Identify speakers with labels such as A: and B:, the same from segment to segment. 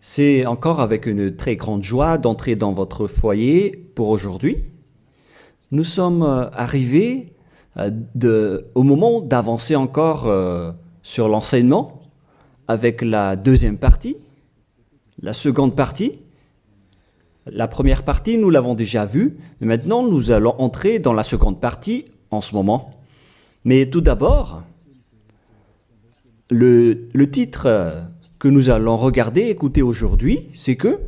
A: C'est encore avec une très grande joie d'entrer dans votre foyer pour aujourd'hui. Nous sommes arrivés au moment d'avancer encore sur l'enseignement avec la deuxième partie, la seconde partie. La première partie, nous l'avons déjà vue, mais maintenant nous allons entrer dans la seconde partie en ce moment. Mais tout d'abord, le titre que nous allons regarder, écouter aujourd'hui, c'est que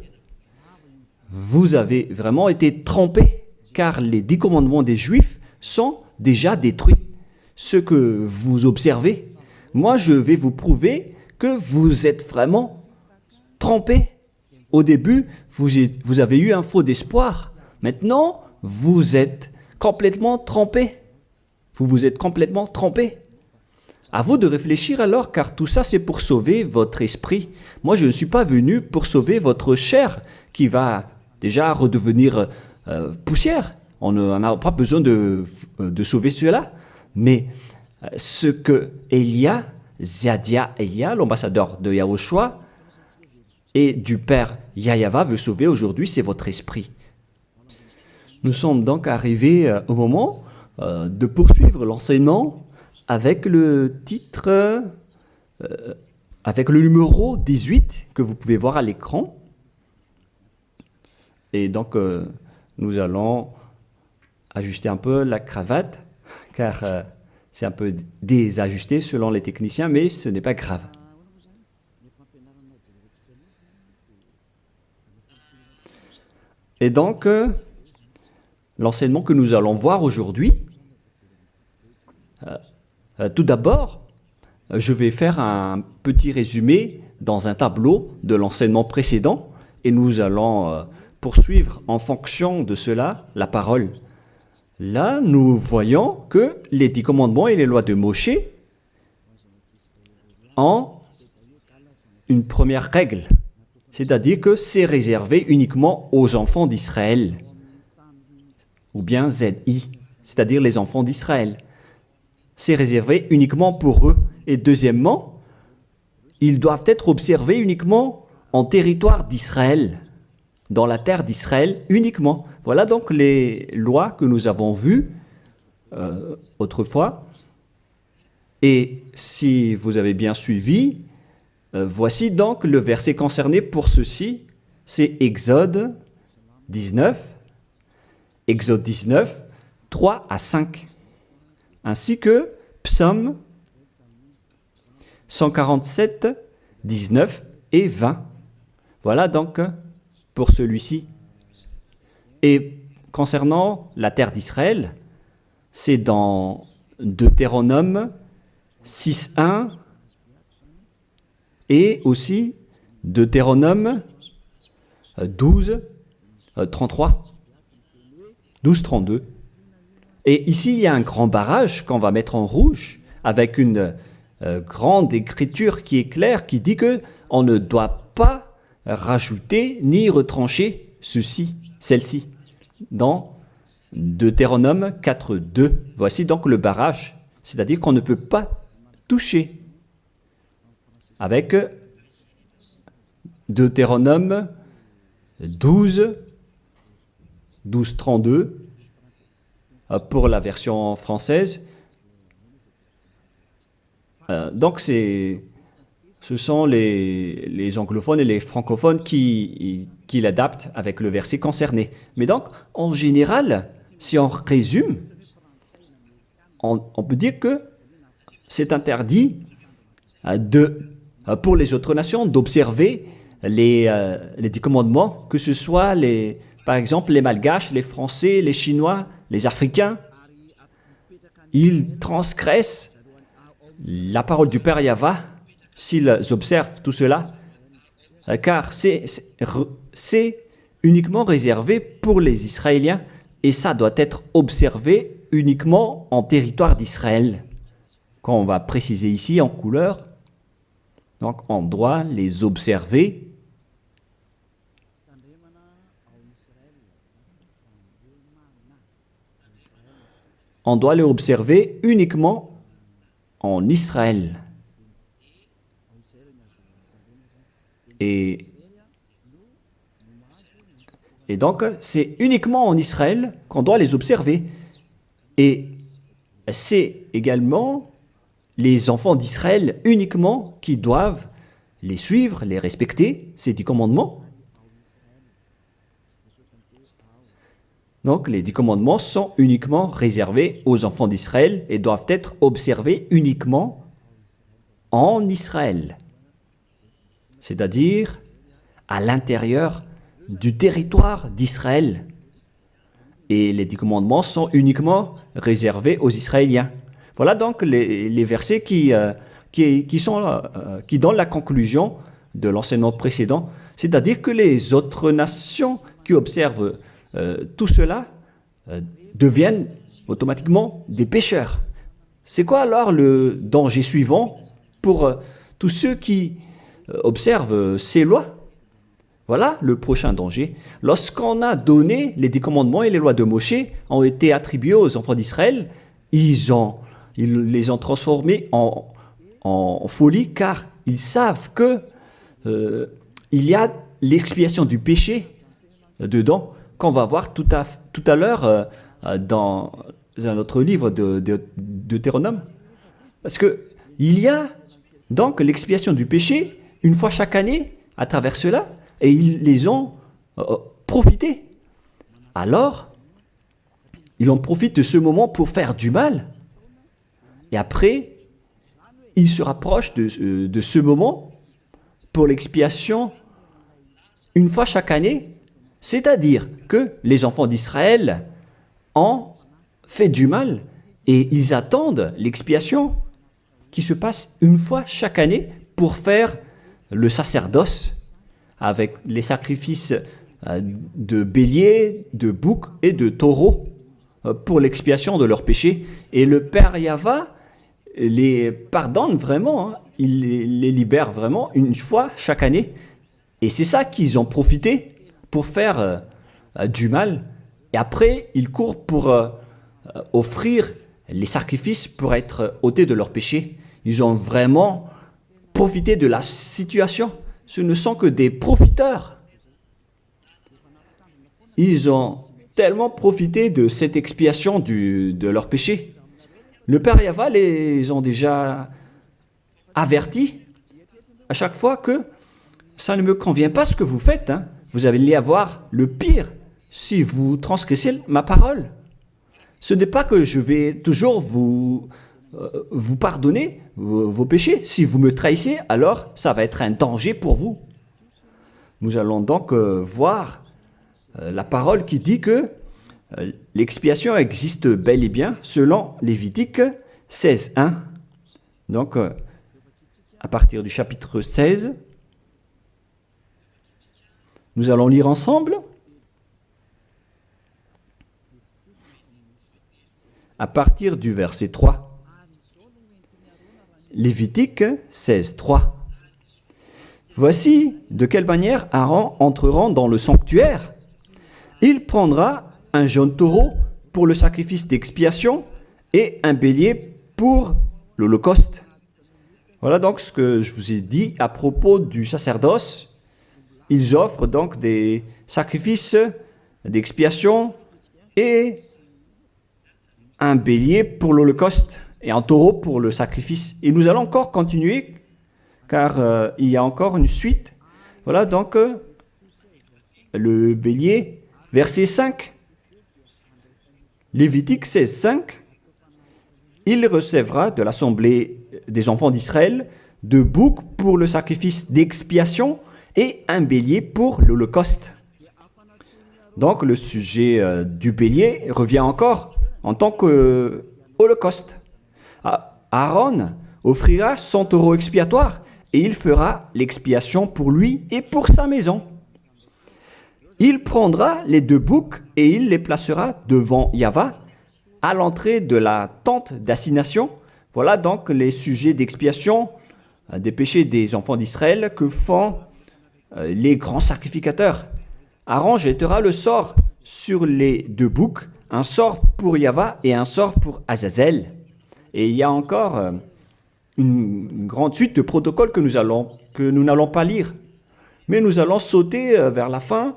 A: vous avez vraiment été trompés, car les 10 commandements des Juifs sont déjà détruits. Ce que vous observez, moi je vais vous prouver que vous êtes vraiment trompés. Au début, vous avez eu un faux d'espoir. Maintenant, vous êtes complètement trompés. Vous vous êtes complètement trompés. À vous de réfléchir alors, car tout ça, c'est pour sauver votre esprit. Moi, je ne suis pas venu pour sauver votre chair, qui va déjà redevenir poussière. On n'a pas besoin de sauver cela. Mais ce que Elia, Zadia Elia, l'ambassadeur de Yahushua, et du Père Yahava veut sauver aujourd'hui, c'est votre esprit. Nous sommes donc arrivés au moment de poursuivre l'enseignement avec le titre, avec le numéro 18 que vous pouvez voir à l'écran. Et donc, nous allons ajuster un peu la cravate, car c'est un peu désajusté selon les techniciens, mais ce n'est pas grave. Et donc, l'enseignement que nous allons voir aujourd'hui, tout d'abord, je vais faire un petit résumé dans un tableau de l'enseignement précédent et nous allons poursuivre en fonction de cela la parole. Là, nous voyons que les 10 commandements et les lois de Moshe ont une première règle, c'est-à-dire que c'est réservé uniquement aux enfants d'Israël, ou bien ZI, c'est-à-dire les enfants d'Israël. C'est réservé uniquement pour eux. Et deuxièmement, ils doivent être observés uniquement en territoire d'Israël, dans la terre d'Israël uniquement. Voilà donc les lois que nous avons vues autrefois. Et si vous avez bien suivi, voici donc le verset concerné pour ceci, c'est Exode 19, 3 à 5. Ainsi que Psaume 147, 19 et 20. Voilà donc pour celui-ci. Et concernant la terre d'Israël, c'est dans Deutéronome 6.1 et aussi Deutéronome 12.33, 12.32. Et ici, il y a un grand barrage qu'on va mettre en rouge avec une grande écriture qui est claire, qui dit qu'on ne doit pas rajouter ni retrancher celle-ci, dans Deutéronome 4.2. Voici donc le barrage, c'est-à-dire qu'on ne peut pas toucher. Avec Deutéronome 12.32, pour la version française. Donc, ce sont les anglophones et les francophones qui l'adaptent avec le verset concerné. Mais donc, en général, si on résume, on peut dire que c'est interdit pour les autres nations d'observer les 10 commandements, que ce soit, par exemple, les Malgaches, les Français, les Chinois, les Africains. Ils transgressent la parole du Père Yahva s'ils observent tout cela, car c'est uniquement réservé pour les Israéliens et ça doit être observé uniquement en territoire d'Israël. Quand on va préciser ici en couleur, donc on doit les observer uniquement en Israël. Et, et donc, c'est uniquement en Israël qu'on doit les observer. Et c'est également les enfants d'Israël uniquement qui doivent les suivre, les respecter, ces 10 commandements. Donc, les 10 commandements sont uniquement réservés aux enfants d'Israël et doivent être observés uniquement en Israël, c'est-à-dire à l'intérieur du territoire d'Israël. Et les 10 commandements sont uniquement réservés aux Israéliens. Voilà donc les versets qui donnent la conclusion de l'enseignement précédent, c'est-à-dire que les autres nations qui observent tout cela deviennent automatiquement des pécheurs. C'est quoi alors le danger suivant pour tous ceux qui observent ces lois? Voilà le prochain danger. Lorsqu'on a donné les 10 commandements et les lois de Moshe ont été attribués aux enfants d'Israël, ils les ont transformés en folie car ils savent que il y a l'expiation du péché dedans qu'on va voir tout à l'heure dans un autre livre de Deutéronome. Parce que il y a donc l'expiation du péché une fois chaque année à travers cela et ils les ont profité. Alors, ils en profitent de ce moment pour faire du mal. Et après, ils se rapprochent de ce moment pour l'expiation une fois chaque année. C'est-à-dire que les enfants d'Israël ont fait du mal et ils attendent l'expiation qui se passe une fois chaque année pour faire le sacerdoce avec les sacrifices de béliers, de boucs et de taureaux pour l'expiation de leurs péchés. Et le Père Yahva les pardonne vraiment, hein. Il les libère vraiment une fois chaque année. Et c'est ça qu'ils ont profité pour faire du mal. Et après, ils courent pour offrir les sacrifices pour être ôtés de leurs péchés. Ils ont vraiment profité de la situation. Ce ne sont que des profiteurs. Ils ont tellement profité de cette expiation de leur péché. Le Père Yahva les ont déjà avertis à chaque fois que ça ne me convient pas ce que vous faites. Hein. Vous allez avoir le pire si vous transgressez ma parole. Ce n'est pas que je vais toujours vous pardonner vos péchés. Si vous me trahissez, alors ça va être un danger pour vous. Nous allons donc voir la parole qui dit que l'expiation existe bel et bien selon Lévitique 16.1. Donc, à partir du chapitre 16, nous allons lire ensemble. À partir du verset 3. Lévitique 16.3. Voici de quelle manière Aaron entrera dans le sanctuaire. Il prendra un jeune taureau pour le sacrifice d'expiation et un bélier pour l'holocauste. Voilà donc ce que je vous ai dit à propos du sacerdoce. Ils offrent donc des sacrifices d'expiation et un bélier pour l'holocauste et un taureau pour le sacrifice. Et nous allons encore continuer car il y a encore une suite. Voilà donc le bélier, verset 5. Lévitique 16.5. Il recevra de l'assemblée des enfants d'Israël 2 boucs pour le sacrifice d'expiation et un bélier pour l'holocauste. Donc le sujet du bélier revient encore en tant qu'holocauste. Aaron offrira son taureau expiatoire et il fera l'expiation pour lui et pour sa maison. Il prendra les 2 boucs et il les placera devant Yahva à l'entrée de la tente d'assignation. Voilà donc les sujets d'expiation des péchés des enfants d'Israël que font les grands sacrificateurs. Aaron jettera le sort sur les 2 boucs, un sort pour Yahva et un sort pour Azazel. Et il y a encore une grande suite de protocoles que nous n'allons pas lire. Mais nous allons sauter vers la fin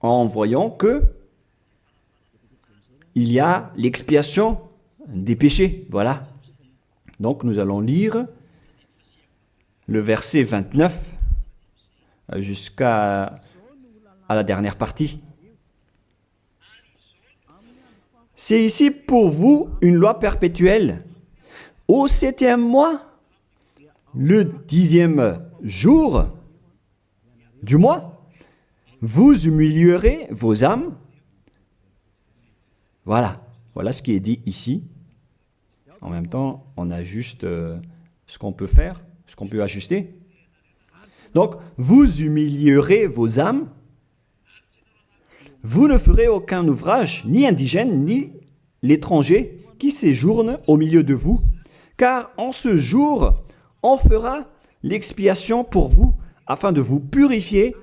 A: en voyant que il y a l'expiation des péchés. Voilà. Donc nous allons lire le verset 29 jusqu'à la dernière partie. C'est ici pour vous une loi perpétuelle. Au 7e mois, le 10e jour du mois, vous humilierez vos âmes. Voilà, voilà ce qui est dit ici. En même temps, on ajuste ce qu'on peut faire, ce qu'on peut ajuster. Donc, vous humilierez vos âmes. Vous ne ferez aucun ouvrage, ni indigène, ni l'étranger qui séjourne au milieu de vous, car en ce jour, on fera l'expiation pour vous, afin de vous purifier.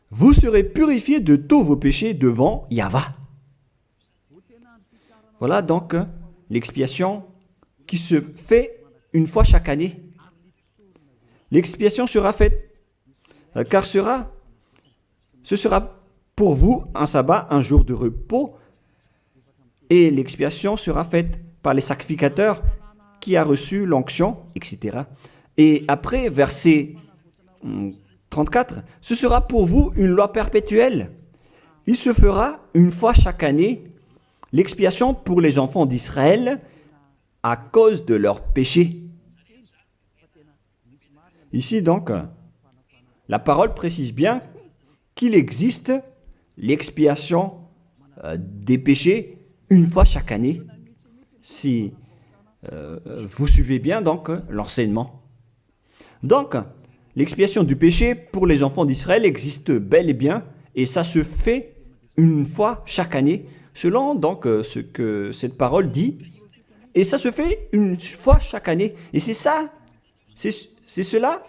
A: Vous serez purifiés de tous vos péchés devant Yahva. Voilà donc l'expiation qui se fait une fois chaque année. L'expiation sera faite, car ce sera pour vous un sabbat, un jour de repos, et l'expiation sera faite par les sacrificateurs qui a reçu l'onction, etc. Et après, verset 34, ce sera pour vous une loi perpétuelle. Il se fera une fois chaque année l'expiation pour les enfants d'Israël à cause de leurs péchés. Ici donc, la parole précise bien qu'il existe l'expiation des péchés une fois chaque année, si vous suivez bien donc l'enseignement. Donc, l'expiation du péché pour les enfants d'Israël existe bel et bien, et ça se fait une fois chaque année, selon donc ce que cette parole dit, et ça se fait une fois chaque année. Et c'est ça, c'est cela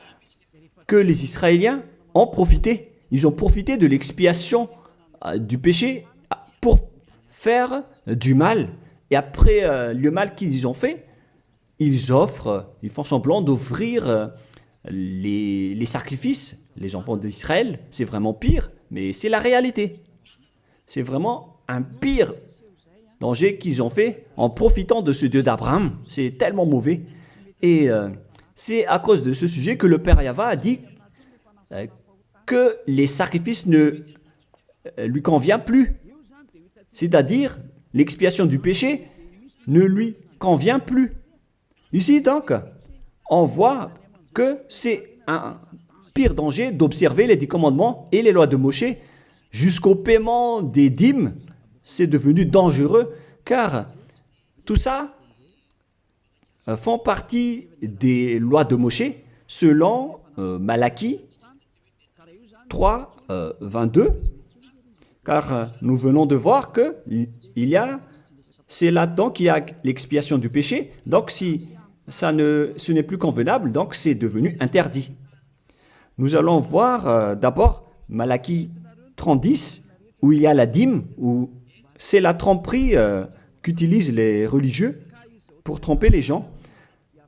A: que les Israéliens ont profité. Ils ont profité de l'expiation du péché pour faire du mal. Et après le mal qu'ils ont fait, ils font semblant d'offrir les sacrifices. Les enfants d'Israël, c'est vraiment pire, mais c'est la réalité. C'est vraiment un pire danger qu'ils ont fait en profitant de ce Dieu d'Abraham. C'est tellement mauvais. Et c'est à cause de ce sujet que le Père Yahva a dit que les sacrifices ne lui conviennent plus. C'est-à-dire, l'expiation du péché ne lui convient plus. Ici, donc, on voit que c'est un pire danger d'observer les 10 commandements et les lois de Moshe jusqu'au paiement des dîmes. C'est devenu dangereux, car tout ça font partie des lois de Moshe, selon Malachie 3, 22, car nous venons de voir que c'est là-dedans qu'il y a l'expiation du péché. Donc si ce n'est plus convenable, donc c'est devenu interdit. Nous allons voir d'abord Malachie 30:10, où il y a la dîme, où c'est la tromperie qu'utilisent les religieux pour tromper les gens.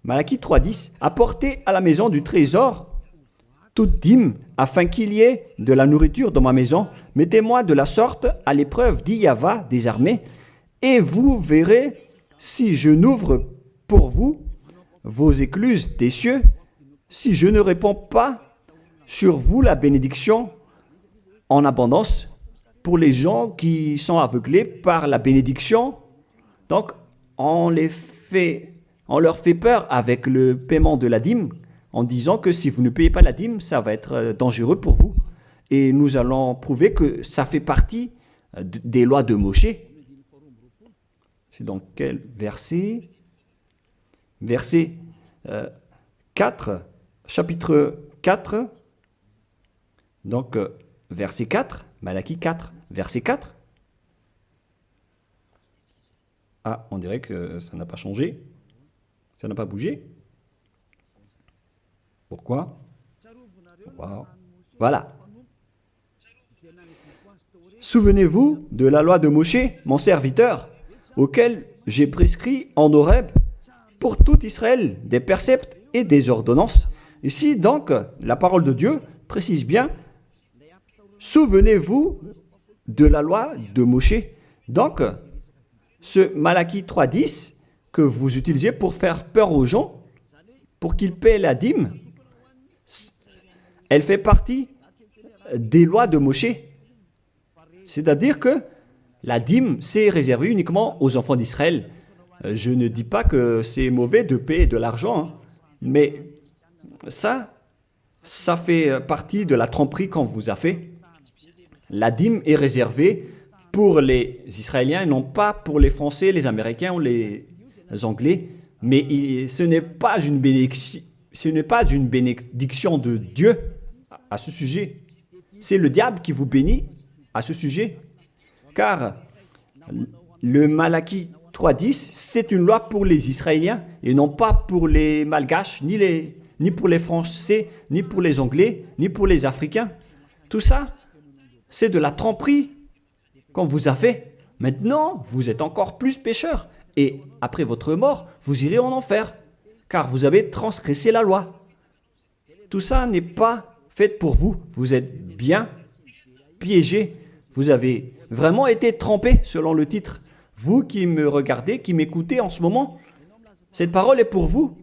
A: Malachie 3:10, apportez à la maison du trésor toute dîme, afin qu'il y ait de la nourriture dans ma maison. Mettez-moi de la sorte à l'épreuve, dit Yahva des armées, et vous verrez si je n'ouvre pour vous vos écluses des cieux, si je ne répands pas sur vous la bénédiction en abondance. Pour les gens qui sont aveuglés par la bénédiction, donc on leur fait peur avec le paiement de la dîme, en disant que si vous ne payez pas la dîme, ça va être dangereux pour vous. Et nous allons prouver que ça fait partie des lois de Moshe. C'est dans quel verset? Verset 4, chapitre 4, donc verset 4, Malachie 4, verset 4. Ah, on dirait que ça n'a pas changé, ça n'a pas bougé. Pourquoi? Wow. Voilà. Souvenez-vous de la loi de Moshe, mon serviteur, auquel j'ai prescrit en Horeb pour tout Israël, des préceptes et des ordonnances. Ici, donc, la parole de Dieu précise bien, souvenez-vous de la loi de Moshe. Donc, ce Malachie 3.10 que vous utilisez pour faire peur aux gens, pour qu'ils paient la dîme, elle fait partie des lois de Moshe. C'est-à-dire que la dîme, c'est réservé uniquement aux enfants d'Israël. Je ne dis pas que c'est mauvais de payer de l'argent, hein, mais ça fait partie de la tromperie qu'on vous a fait. La dîme est réservée pour les Israéliens et non pas pour les Français, les Américains ou les Anglais. Mais ce n'est pas une bénédiction de Dieu à ce sujet. C'est le diable qui vous bénit à ce sujet. Car le Malachie 3.10, c'est une loi pour les Israéliens et non pas pour les Malgaches, ni pour les Français, ni pour les Anglais, ni pour les Africains. Tout ça, c'est de la tromperie qu'on vous a fait. Maintenant, vous êtes encore plus pécheurs. Et après votre mort, vous irez en enfer, car vous avez transgressé la loi. Tout ça n'est pas fait pour vous. Vous êtes bien piégés. Vous avez vraiment été trompés, selon le titre. Vous qui me regardez, qui m'écoutez en ce moment, cette parole est pour vous.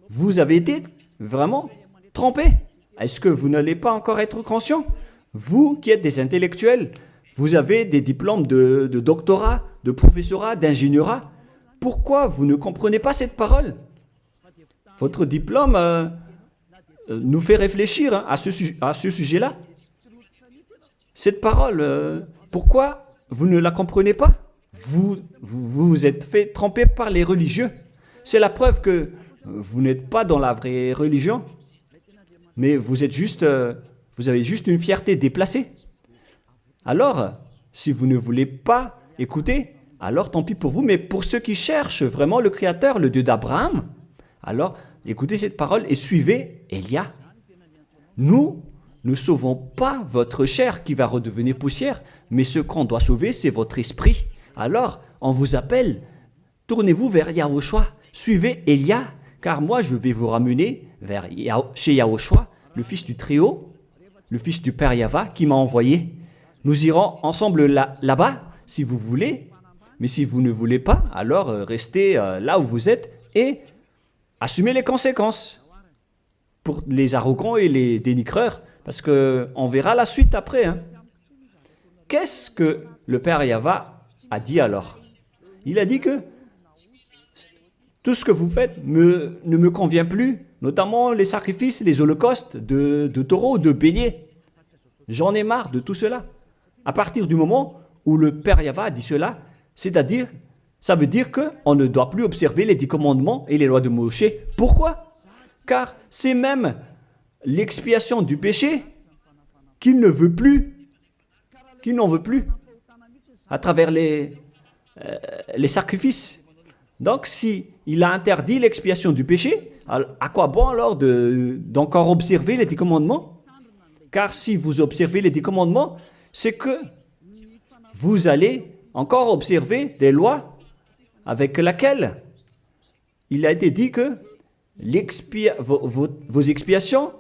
A: Vous avez été vraiment trompés. Est-ce que vous n'allez pas encore être conscient? Vous qui êtes des intellectuels, vous avez des diplômes de doctorat, de professorat, d'ingénierat. Pourquoi vous ne comprenez pas cette parole? Votre diplôme nous fait réfléchir à ce sujet-là. Cette parole, pourquoi vous ne la comprenez pas? Vous vous êtes fait tromper par les religieux. C'est la preuve que vous n'êtes pas dans la vraie religion, mais vous avez juste une fierté déplacée. Alors, si vous ne voulez pas écouter, alors tant pis pour vous, mais pour ceux qui cherchent vraiment le Créateur, le Dieu d'Abraham, alors écoutez cette parole et suivez Élia. Nous ne sauvons pas votre chair qui va redevenir poussière, mais ce qu'on doit sauver, c'est votre esprit. Alors, on vous appelle, tournez-vous vers Yahushua, suivez Élia, car moi je vais vous ramener chez Yahushua, le fils du Très-Haut, le fils du Père Yahva qui m'a envoyé. Nous irons ensemble là-bas, si vous voulez, mais si vous ne voulez pas, alors restez là où vous êtes et assumez les conséquences pour les arrogants et les dénigreurs, parce qu'on verra la suite après. Hein. Qu'est-ce que le Père Yahva a dit alors? Il a dit que tout ce que vous faites ne me convient plus, notamment les sacrifices, les holocaustes de taureaux, de béliers. J'en ai marre de tout cela. À partir du moment où le Père Yahva a dit cela, c'est-à-dire, ça veut dire qu'on ne doit plus observer les 10 commandements et les lois de Moshe. Pourquoi? Car c'est même l'expiation du péché qu'il ne veut plus, qu'il n'en veut plus, à travers les sacrifices. Donc, si il a interdit l'expiation du péché, à quoi bon alors d'encore observer les 10 commandements? Car si vous observez les 10 commandements, c'est que vous allez encore observer des lois avec lesquelles il a été dit que vos expiations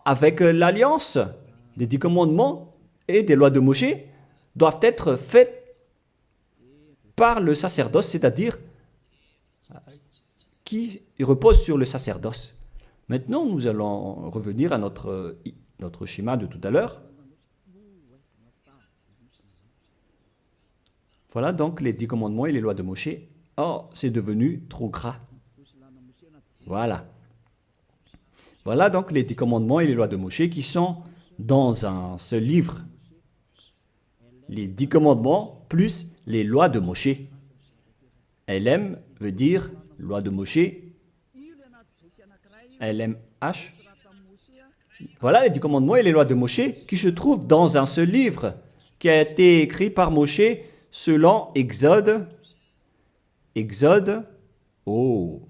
A: avec l'alliance des 10 commandements et des lois de Moshe doivent être faites par le sacerdoce, c'est-à-dire qui repose sur le sacerdoce. Maintenant, nous allons revenir à notre schéma de tout à l'heure. Voilà donc les 10 commandements et les lois de Moshe. Oh, c'est devenu trop gras. Voilà. Voilà donc les 10 commandements et les lois de Moshe qui sont dans un seul livre. Les 10 commandements plus les lois de Moshe. LM veut dire loi de Moshe. LMH. Voilà les 10 commandements et les lois de Moshe qui se trouvent dans un seul livre qui a été écrit par Moshe selon Exode. Oh.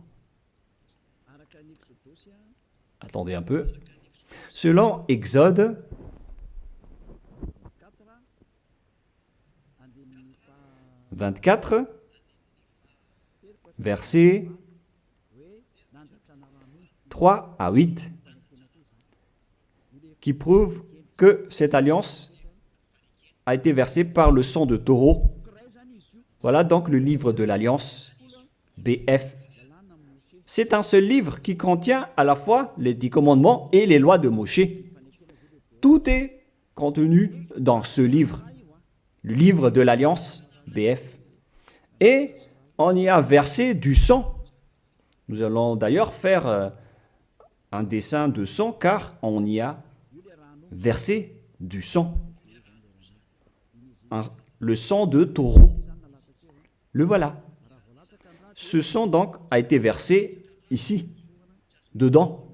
A: Attendez un peu. Selon Exode 24, versets 3 à 8, qui prouvent que cette alliance a été versée par le sang de taureau. Voilà donc le livre de l'Alliance, BF. C'est un seul livre qui contient à la fois les 10 commandements et les lois de Moshe. Tout est contenu dans ce livre, le livre de l'Alliance, BF. Et on y a versé du sang. Nous allons d'ailleurs faire un dessin de sang car on y a versé du sang. Le sang de taureau. Le voilà. Ce sang donc a été versé ici, dedans.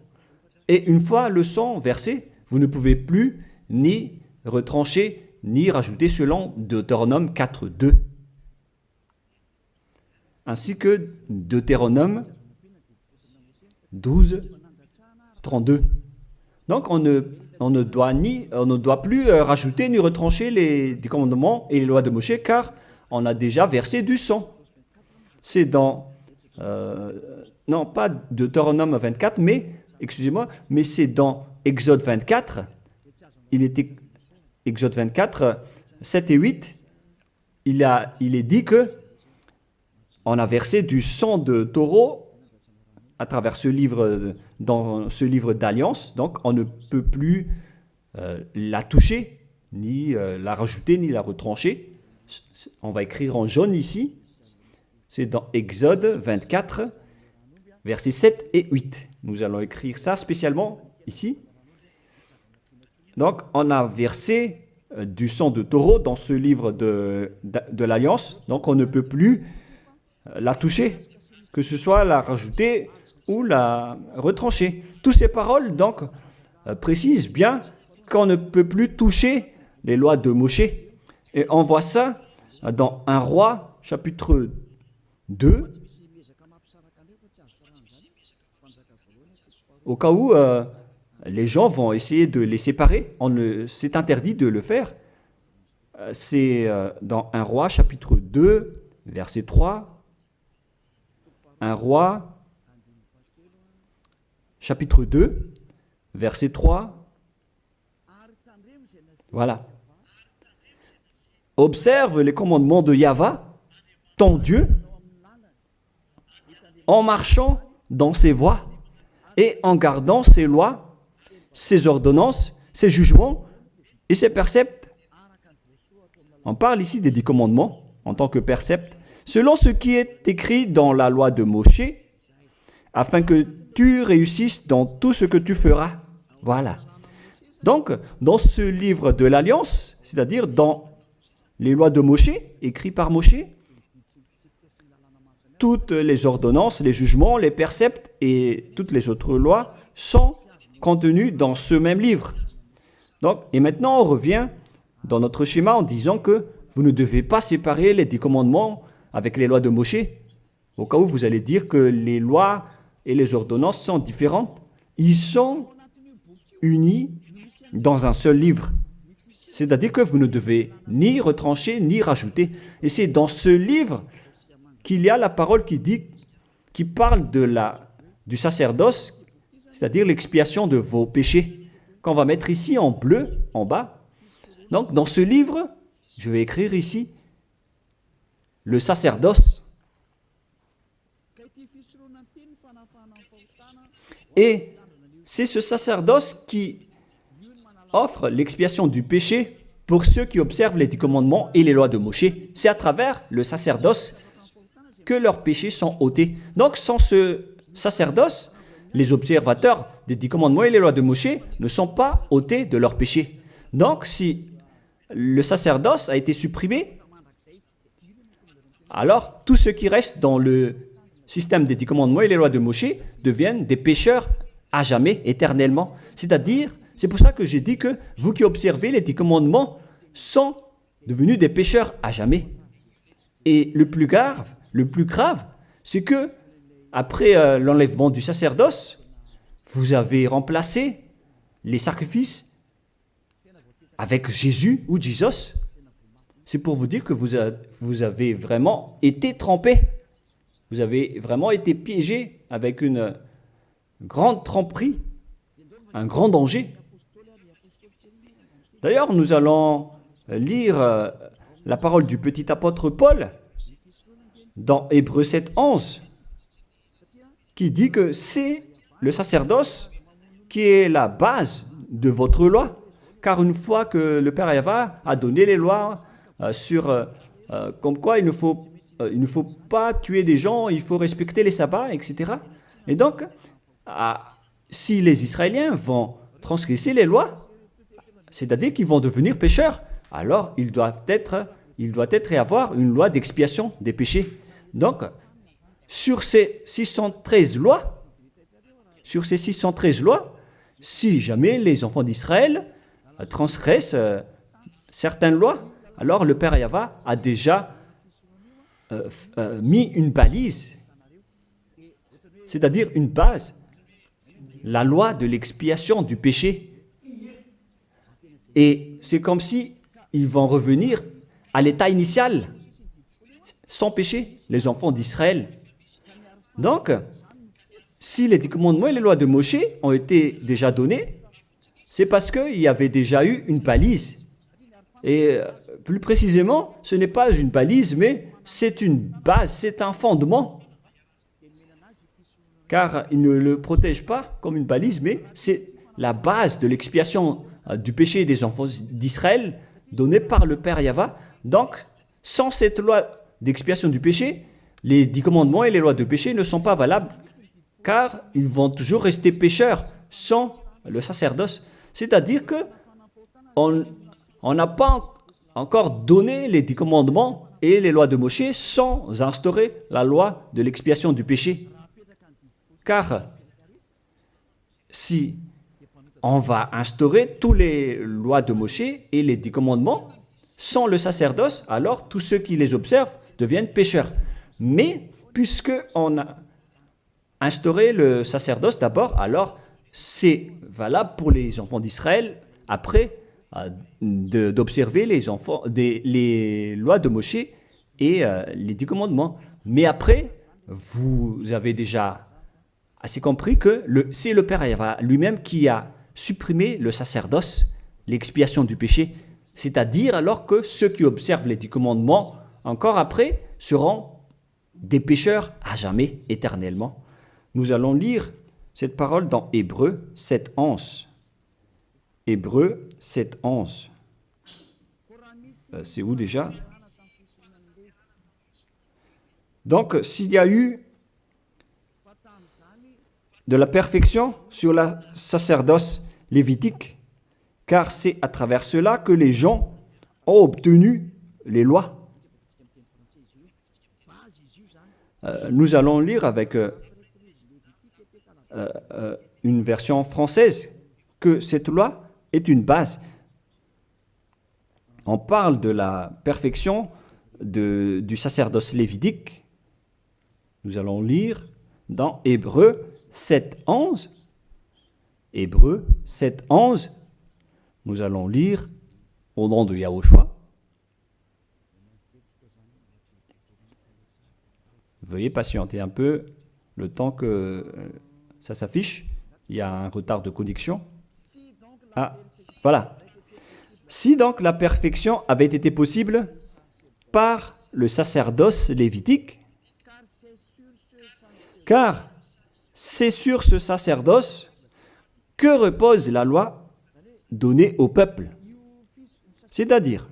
A: Et une fois le sang versé, vous ne pouvez plus ni retrancher, ni rajouter selon Deutéronome 4.2. Ainsi que Deutéronome 12.32. Donc on ne doit plus rajouter ni retrancher les commandements et les lois de Moshe car on a déjà versé du sang. C'est dans, non pas Deutéronome 24, mais c'est dans Exode 24. Il était Exode 24, 7 et 8. Il est dit que on a versé du sang de taureau à travers ce livre, dans ce livre d'alliance. Donc on ne peut plus la toucher, ni la rajouter, ni la retrancher. On va écrire en jaune ici. C'est dans Exode 24, versets 7 et 8. Nous allons écrire ça spécialement ici. Donc, on a versé du sang de taureau dans ce livre de l'Alliance. Donc, on ne peut plus la toucher, que ce soit la rajouter ou la retrancher. Toutes ces paroles, donc, précisent bien qu'on ne peut plus toucher les lois de Moshe. Et on voit ça dans 1 Roi, chapitre 2, au cas où les gens vont essayer de les séparer. C'est interdit de le faire. C'est dans 1 Roi, chapitre 2, verset 3. 1 Roi, chapitre 2, verset 3. Voilà. Observe les commandements de Yahvé, ton Dieu, en marchant dans ses voies et en gardant ses lois, ses ordonnances, ses jugements et ses préceptes. On parle ici des 10 commandements en tant que préceptes, selon ce qui est écrit dans la loi de Moshe, afin que tu réussisses dans tout ce que tu feras. Voilà. Donc, dans ce livre de l'Alliance, c'est-à-dire dans les lois de Moshe, écrites par Moshe, toutes les ordonnances, les jugements, les préceptes et toutes les autres lois sont contenues dans ce même livre. Donc, et maintenant, on revient dans notre schéma en disant que vous ne devez pas séparer les 10 commandements avec les lois de Moshe. Au cas où vous allez dire que les lois et les ordonnances sont différentes, ils sont unis dans un seul livre. C'est-à-dire que vous ne devez ni retrancher ni rajouter. Et c'est dans ce livre qu'il y a la parole qui parle du sacerdoce, c'est-à-dire l'expiation de vos péchés, qu'on va mettre ici en bleu, en bas. Donc, dans ce livre, je vais écrire ici le sacerdoce. Et c'est ce sacerdoce qui offre l'expiation du péché pour ceux qui observent les 10 commandements et les lois de Moshe. C'est à travers le sacerdoce que leurs péchés sont ôtés. Donc, sans ce sacerdoce, les observateurs des 10 commandements et les lois de Moshe ne sont pas ôtés de leurs péchés. Donc, si le sacerdoce a été supprimé, alors tout ce qui reste dans le système des 10 commandements et les lois de Moshe deviennent des pécheurs à jamais, éternellement. C'est-à-dire, c'est pour ça que j'ai dit que vous qui observez les 10 commandements sont devenus des pécheurs à jamais. Et le plus grave, c'est que après l'enlèvement du sacerdoce, vous avez remplacé les sacrifices avec Jésus ou Jesus. C'est pour vous dire que vous avez vraiment été trempés. Vous avez vraiment été piégés avec une grande tromperie, un grand danger. D'ailleurs, nous allons lire la parole du petit apôtre Paul dans Hébreux 7, 11, qui dit que c'est le sacerdoce qui est la base de votre loi. Car une fois que le Père Yahva a donné les lois comme quoi il ne faut pas tuer des gens, il faut respecter les sabbats, etc. Et donc, si les Israéliens vont transgresser les lois, c'est-à-dire qu'ils vont devenir pécheurs, alors il doit être et avoir une loi d'expiation des péchés. Donc, sur ces 613 lois, si jamais les enfants d'Israël transgressent certaines lois, alors le Père Yahva a déjà mis une balise, c'est-à-dire une base, la loi de l'expiation du péché. Et c'est comme si ils vont revenir à l'état initial, sans péché, les enfants d'Israël. Donc, si les 10 commandements et les lois de Moshe ont été déjà donnés, c'est parce qu'il y avait déjà eu une balise. Et plus précisément, ce n'est pas une balise, mais c'est une base, c'est un fondement. Car il ne le protège pas comme une balise, mais c'est la base de l'expiation du péché des enfants d'Israël donnée par le Père Yahva. Donc, sans cette loi d'expiation du péché, les 10 commandements et les lois de péché ne sont pas valables, car ils vont toujours rester pécheurs sans le sacerdoce. C'est-à-dire que on n'a pas encore donné les 10 commandements et les lois de Moshe sans instaurer la loi de l'expiation du péché. Car si on va instaurer toutes les lois de Moshe et les 10 commandements sans le sacerdoce, alors tous ceux qui les observent deviennent pécheurs. Mais puisque on a instauré le sacerdoce d'abord, alors c'est valable pour les enfants d'Israël après d'observer les lois de Moshe et les 10 commandements. Mais après, vous avez déjà assez compris que c'est le Père Yahva lui-même qui a supprimé le sacerdoce, l'expiation du péché. C'est-à-dire alors que ceux qui observent les 10 commandements, encore après, seront des pécheurs à jamais, éternellement. Nous allons lire cette parole dans Hébreux 7, 11. Hébreux 7, 11. C'est où déjà? Donc, s'il y a eu de la perfection sur la sacerdoce lévitique, car c'est à travers cela que les gens ont obtenu les lois. Nous allons lire avec une version française que cette loi est une base. On parle de la perfection du sacerdoce lévitique. Nous allons lire dans Hébreux 7, 11. Hébreux 7, 11. Nous allons lire au nom de Yahushua. Veuillez patienter un peu le temps que ça s'affiche. Il y a un retard de connexion. Ah, voilà. Si donc la perfection avait été possible par le sacerdoce lévitique, car c'est sur ce sacerdoce que repose la loi donnée au peuple. C'est-à-dire,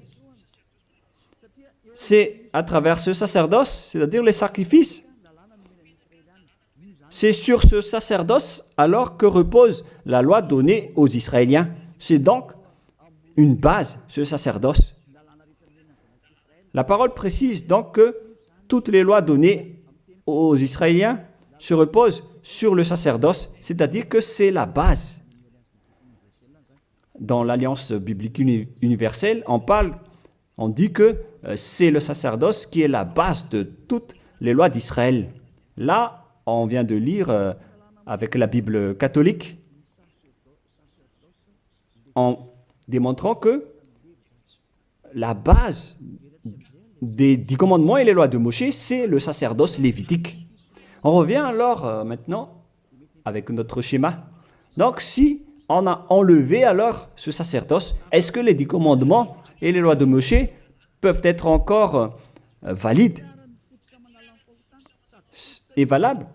A: c'est à travers ce sacerdoce, c'est-à-dire les sacrifices, c'est sur ce sacerdoce alors que repose la loi donnée aux Israéliens. C'est donc une base, ce sacerdoce. La parole précise donc que toutes les lois données aux Israéliens se reposent sur le sacerdoce, c'est-à-dire que c'est la base. Dans l'Alliance biblique universelle, on dit que c'est le sacerdoce qui est la base de toutes les lois d'Israël. Là, on vient de lire avec la Bible catholique, en démontrant que la base des 10 commandements et les lois de Moshe, c'est le sacerdoce lévitique. On revient alors maintenant avec notre schéma. Donc, si on a enlevé alors ce sacerdoce, est-ce que les 10 commandements et les lois de Moshe peuvent être encore valides et valables?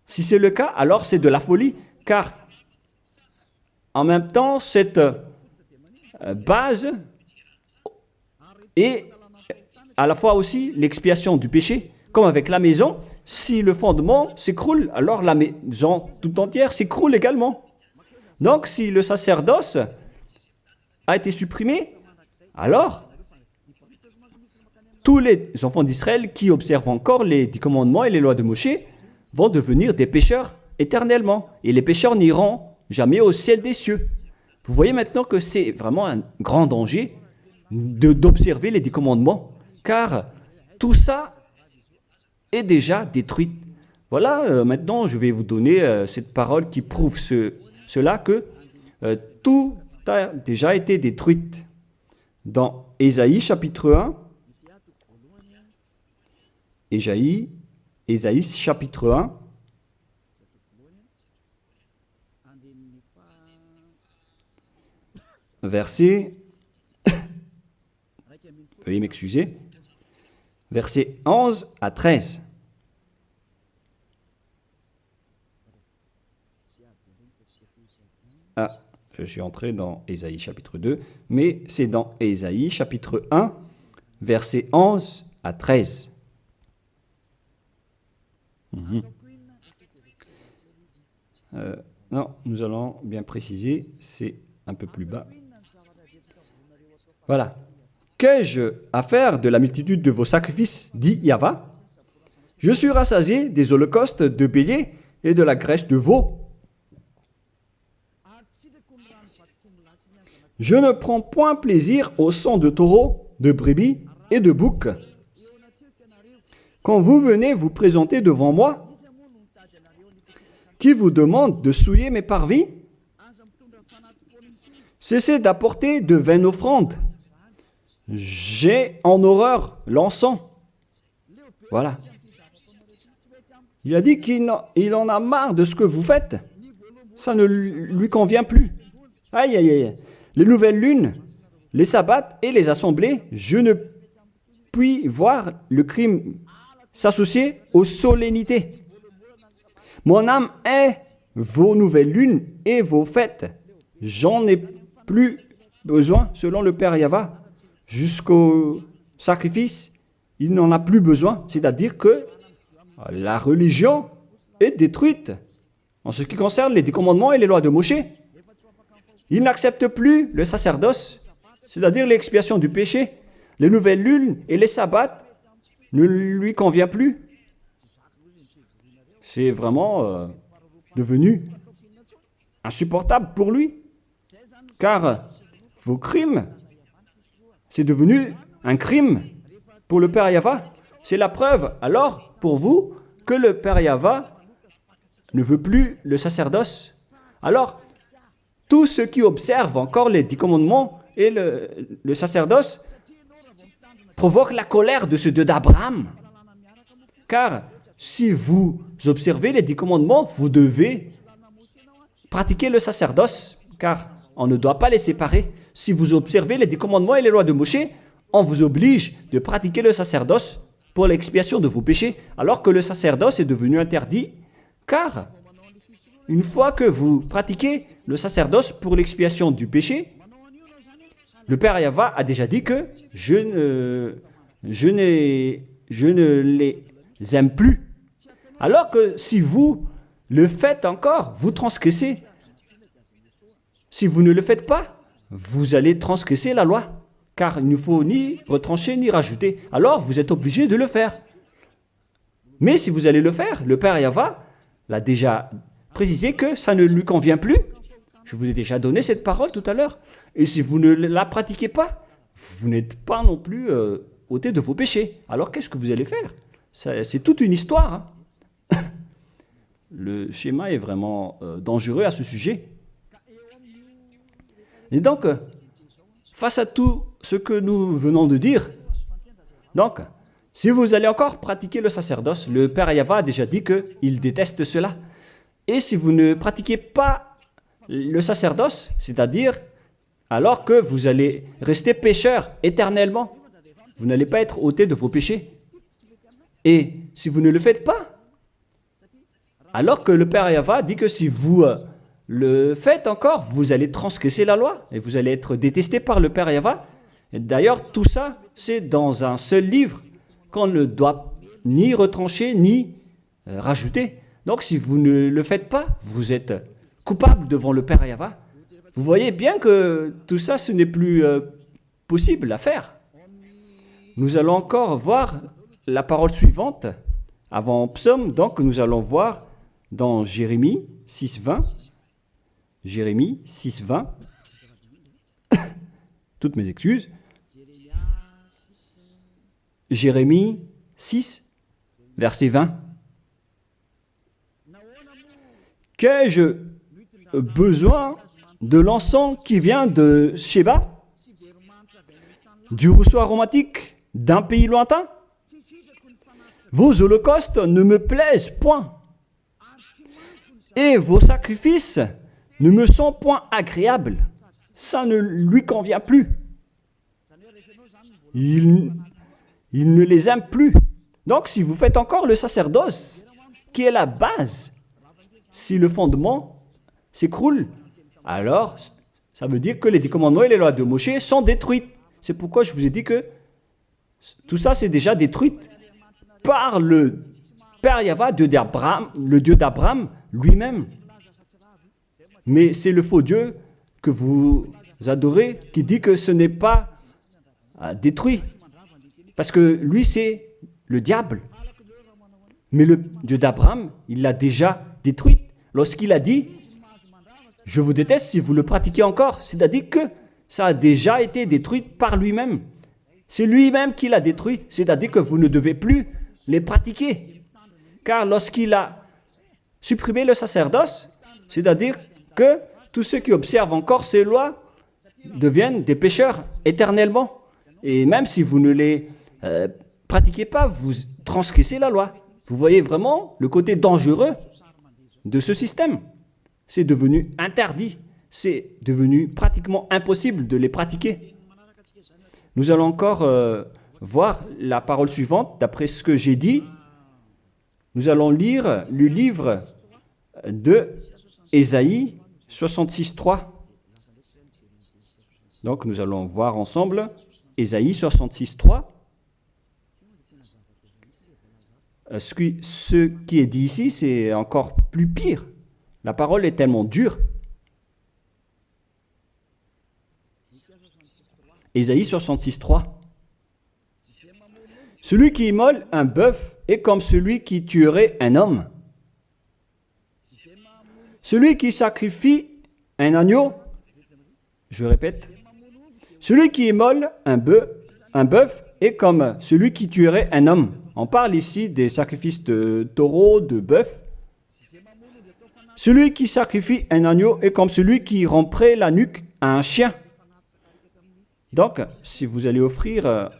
A: Si c'est le cas, alors c'est de la folie, car en même temps, cette base est à la fois aussi l'expiation du péché, comme avec la maison. Si le fondement s'écroule, alors la maison tout entière s'écroule également. Donc, si le sacerdoce a été supprimé, alors tous les enfants d'Israël qui observent encore les 10 commandements et les lois de Moshe vont devenir des pécheurs éternellement. Et les pécheurs n'iront jamais au ciel des cieux. Vous voyez maintenant que c'est vraiment un grand danger d'observer les 10 commandements, car tout ça est déjà détruit. Voilà, maintenant je vais vous donner cette parole qui prouve cela, que tout a déjà été détruit. Dans Ésaïe chapitre 1, Ésaïe chapitre 1, verset, veuillez m'excuser, verset 11 à 13. Ah, je suis entré dans Ésaïe chapitre 2, mais c'est dans Ésaïe chapitre 1, verset 11 à 13. Non, nous allons bien préciser, c'est un peu plus bas. Voilà. Qu'ai-je à faire de la multitude de vos sacrifices, dit Yahva? Je suis rassasié des holocaustes de béliers et de la graisse de veau. Je ne prends point plaisir au sang de taureau, de brebis et de bouc. Quand vous venez vous présenter devant moi, qui vous demande de souiller mes parvis, cessez d'apporter de vaines offrandes. J'ai en horreur l'encens. Voilà. Il a dit qu'il en a marre de ce que vous faites. Ça ne lui convient plus. Aïe, aïe, aïe. Les nouvelles lunes, les sabbats et les assemblées, je ne puis voir le crime s'associer aux solennités. Mon âme est vos nouvelles lunes et vos fêtes. J'en ai plus besoin, selon le Père Yahva. Jusqu'au sacrifice, il n'en a plus besoin. C'est-à-dire que la religion est détruite. En ce qui concerne les 10 commandements et les lois de Moshe, il n'accepte plus le sacerdoce, c'est-à-dire l'expiation du péché. Les nouvelles lunes et les sabbats ne lui conviennent plus. C'est vraiment devenu insupportable pour lui, car vos crimes, c'est devenu un crime pour le Père Yahva. C'est la preuve, alors, pour vous, que le Père Yahva ne veut plus le sacerdoce. Alors, tous ceux qui observent encore les 10 commandements et le sacerdoce provoquent la colère de ce Dieu d'Abraham. Car si vous observez les 10 commandements, vous devez pratiquer le sacerdoce, car on ne doit pas les séparer. Si vous observez les 10 commandements et les lois de Moshe, on vous oblige de pratiquer le sacerdoce pour l'expiation de vos péchés, alors que le sacerdoce est devenu interdit, car une fois que vous pratiquez le sacerdoce pour l'expiation du péché, le Père Yahva a déjà dit que je ne les aime plus. Alors que si vous le faites encore, vous transgressez. Si vous ne le faites pas, vous allez transgresser la loi, car il ne faut ni retrancher ni rajouter. Alors, vous êtes obligé de le faire. Mais si vous allez le faire, le Père Yahva l'a déjà précisé que ça ne lui convient plus. Je vous ai déjà donné cette parole tout à l'heure. Et si vous ne la pratiquez pas, vous n'êtes pas non plus ôté de vos péchés. Alors, qu'est-ce que vous allez faire? C'est toute une histoire. Hein. Le schéma est vraiment dangereux à ce sujet. Et donc, face à tout ce que nous venons de dire, donc, Si vous allez encore pratiquer le sacerdoce, le Père Yahva a déjà dit qu'il déteste cela. Et si vous ne pratiquez pas le sacerdoce, c'est-à-dire alors que vous allez rester pécheur éternellement, vous n'allez pas être ôté de vos péchés. Et si vous ne le faites pas, alors que le Père Yahva dit que si vous le faites encore, vous allez transgresser la loi et vous allez être détesté par le Père Yahva. D'ailleurs, tout ça, c'est dans un seul livre qu'on ne doit ni retrancher ni rajouter. Donc, si vous ne le faites pas, vous êtes coupable devant le Père Yahva. Vous voyez bien que tout ça, ce n'est plus possible à faire. Nous allons encore voir la parole suivante avant Psaume. Donc, nous allons voir dans Jérémie 6.20. Jérémie 6.20. Toutes mes excuses. Jérémie 6, verset 20. Qu'ai-je besoin de l'encens qui vient de Sheba, du rousseau aromatique d'un pays lointain? Vos holocaustes ne me plaisent point, et vos sacrifices ne me sont point agréables. Ça ne lui convient plus. Il ne les aime plus. Donc, si vous faites encore le sacerdoce, qui est la base, si le fondement s'écroule, alors ça veut dire que les 10 commandements et les lois de Moshe sont détruites. C'est pourquoi je vous ai dit que tout ça, c'est déjà détruit par le Père Yahva, le Dieu d'Abraham lui-même. Mais c'est le faux Dieu que vous adorez qui dit que ce n'est pas détruit. Parce que lui, c'est le diable. Mais le Dieu d'Abraham, il l'a déjà détruit. Lorsqu'il a dit, je vous déteste si vous le pratiquez encore. C'est-à-dire que ça a déjà été détruit par lui-même. C'est lui-même qui l'a détruit. C'est-à-dire que vous ne devez plus les pratiquer. Car lorsqu'il a supprimé le sacerdoce, c'est-à-dire que tous ceux qui observent encore ces lois deviennent des pécheurs éternellement. Et même si vous ne les pratiquez pas, vous transgressez la loi. Vous voyez vraiment le côté dangereux de ce système. C'est devenu interdit. C'est devenu pratiquement impossible de les pratiquer. Nous allons encore voir la parole suivante. D'après ce que j'ai dit, nous allons lire le livre de Ésaïe 66.3. Donc nous allons voir ensemble Ésaïe 66.3. Ce qui est dit ici, c'est encore plus pire. La parole est tellement dure. Ésaïe 66.3. Celui qui immole un bœuf est comme celui qui tuerait un homme. Celui qui sacrifie un agneau, je répète, celui qui immole un bœuf est comme celui qui tuerait un homme. On parle ici des sacrifices de taureau, de bœuf. Celui qui sacrifie un agneau est comme celui qui romprait la nuque à un chien. Donc, si vous allez offrir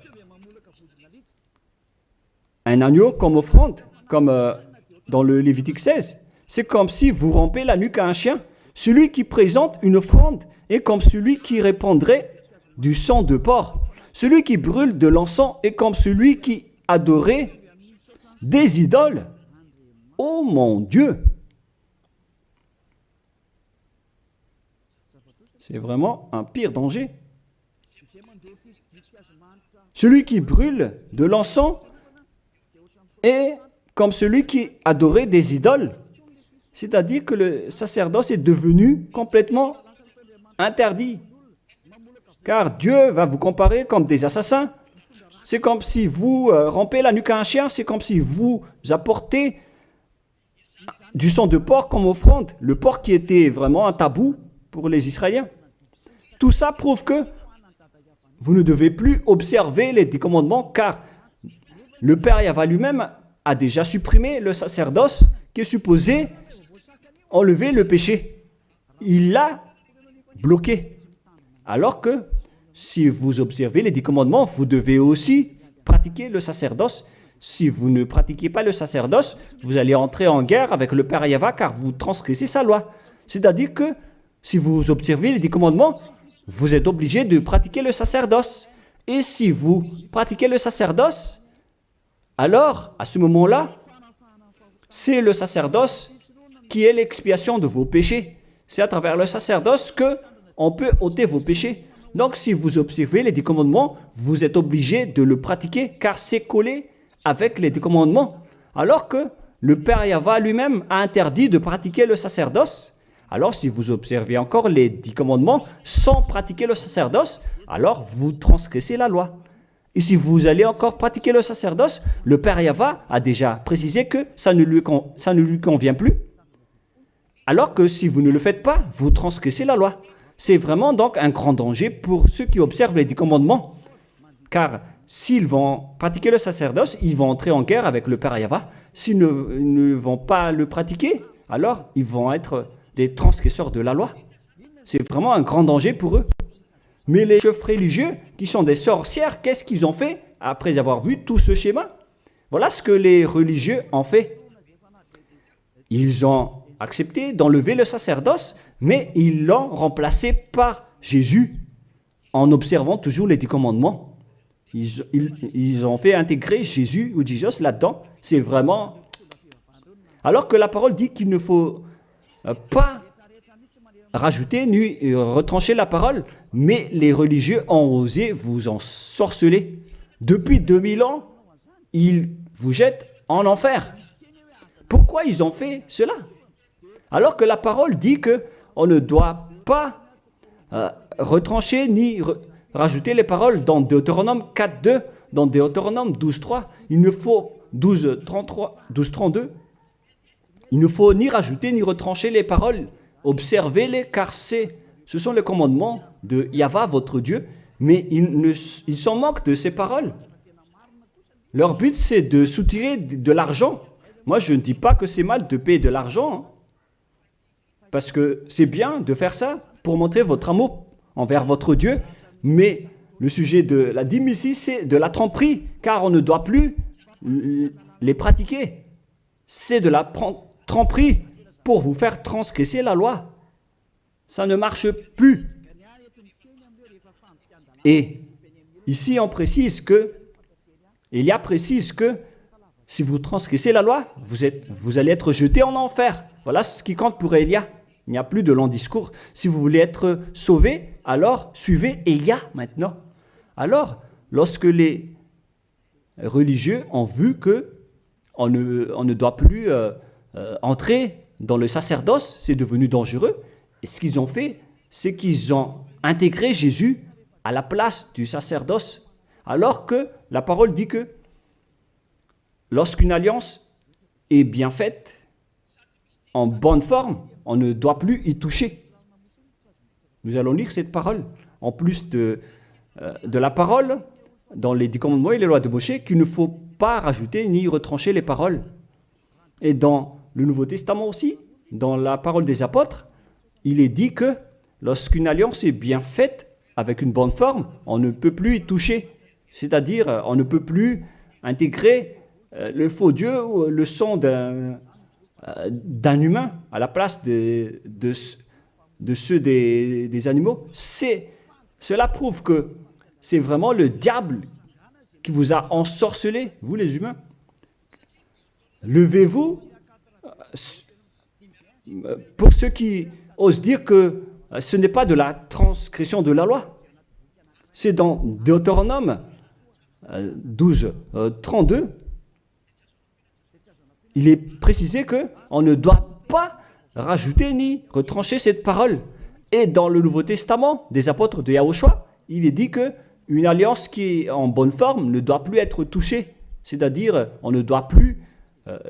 A: un agneau comme offrande, comme dans le Lévitique 16, c'est comme si vous rompez la nuque à un chien. Celui qui présente une offrande est comme celui qui répandrait du sang de porc. Celui qui brûle de l'encens est comme celui qui adorait des idoles. Oh mon Dieu! C'est vraiment un pire danger. Celui qui brûle de l'encens est comme celui qui adorait des idoles. C'est-à-dire que le sacerdoce est devenu complètement interdit. Car Dieu va vous comparer comme des assassins. C'est comme si vous rompez la nuque à un chien, c'est comme si vous apportez du sang de porc comme offrande. Le porc qui était vraiment un tabou pour les Israéliens. Tout ça prouve que vous ne devez plus observer les 10 commandements, car le Père Yahva lui-même a déjà supprimé le sacerdoce qui est supposé enlever le péché. Il l'a bloqué. Alors que si vous observez les 10 commandements, vous devez aussi pratiquez le sacerdoce. Si vous ne pratiquez pas le sacerdoce, vous allez entrer en guerre avec le Père Yahva car vous transgressez sa loi. C'est-à-dire que si vous observez les 10 commandements, vous êtes obligé de pratiquer le sacerdoce. Et si vous pratiquez le sacerdoce, alors, à ce moment-là, c'est le sacerdoce qui est l'expiation de vos péchés. C'est à travers le sacerdoce qu'on peut ôter vos péchés. Donc, si vous observez les 10 commandements, vous êtes obligé de le pratiquer car c'est collé avec les 10 commandements. Alors que le Père Yahva lui-même a interdit de pratiquer le sacerdoce. Alors, si vous observez encore les 10 commandements sans pratiquer le sacerdoce, alors vous transgressez la loi. Et si vous allez encore pratiquer le sacerdoce, le Père Yahva a déjà précisé que ça ne lui convient plus. Alors que si vous ne le faites pas, vous transgressez la loi. C'est vraiment donc un grand danger pour ceux qui observent les 10 commandements. Car s'ils vont pratiquer le sacerdoce, ils vont entrer en guerre avec le Père Yahva. S'ils ne vont pas le pratiquer, alors ils vont être des transgresseurs de la loi. C'est vraiment un grand danger pour eux. Mais les chefs religieux, qui sont des sorcières, qu'est-ce qu'ils ont fait après avoir vu tout ce schéma? Voilà ce que les religieux ont fait. Ils ont accepté d'enlever le sacerdoce, mais ils l'ont remplacé par Jésus, en observant toujours les 10 commandements. Ils ont fait intégrer Jésus ou Jesus là-dedans. C'est vraiment... Alors que la parole dit qu'il ne faut pas rajouter ni retrancher la parole, mais les religieux ont osé vous ensorceler. Depuis 2000 ans, ils vous jettent en enfer. Pourquoi ils ont fait cela? Alors que la parole dit qu'on ne doit pas retrancher ni rajouter les paroles dans Deutéronome 4.2, dans Deutéronome 12.3, il ne faut 12.32, il ne faut ni rajouter ni retrancher les paroles. Observez-les car ce sont les commandements de Yahva, votre Dieu, mais ils s'en moquent de ces paroles. Leur but, c'est de soutirer de l'argent. Moi, je ne dis pas que c'est mal de payer de l'argent, hein, parce que c'est bien de faire ça pour montrer votre amour envers votre Dieu, mais le sujet de la dîme ici, c'est de la tromperie, car on ne doit plus les pratiquer. C'est de la tromperie pour vous faire transgresser la loi. Ça ne marche plus. Et ici, on précise que, Élia précise que si vous transgressez la loi, vous allez être jeté en enfer. Voilà ce qui compte pour Élia. Il n'y a plus de long discours. Si vous voulez être sauvé, alors suivez Élia maintenant. Alors, lorsque les religieux ont vu qu'on ne doit plus entrer dans le sacerdoce, c'est devenu dangereux. Et ce qu'ils ont fait, c'est qu'ils ont intégré Jésus à la place du sacerdoce. Alors que la parole dit que lorsqu'une alliance est bien faite, en bonne forme, on ne doit plus y toucher. Nous allons lire cette parole. En plus de la parole, dans les 10 commandements et les lois de Moïse, qu'il ne faut pas rajouter ni retrancher les paroles. Et dans le Nouveau Testament aussi, dans la parole des apôtres, il est dit que lorsqu'une alliance est bien faite, avec une bonne forme, on ne peut plus y toucher. C'est-à-dire, on ne peut plus intégrer le faux Dieu ou le sang d'un humain à la place de ceux des animaux. Cela prouve que c'est vraiment le diable qui vous a ensorcelé, vous les humains. Levez-vous. Pour ceux qui osent dire que ce n'est pas de la transgression de la loi. C'est dans Deutéronome 12, 32. Il est précisé qu'on ne doit pas rajouter ni retrancher cette parole. Et dans le Nouveau Testament des apôtres de Yahushua, il est dit qu'une alliance qui est en bonne forme ne doit plus être touchée. C'est-à-dire, on ne doit plus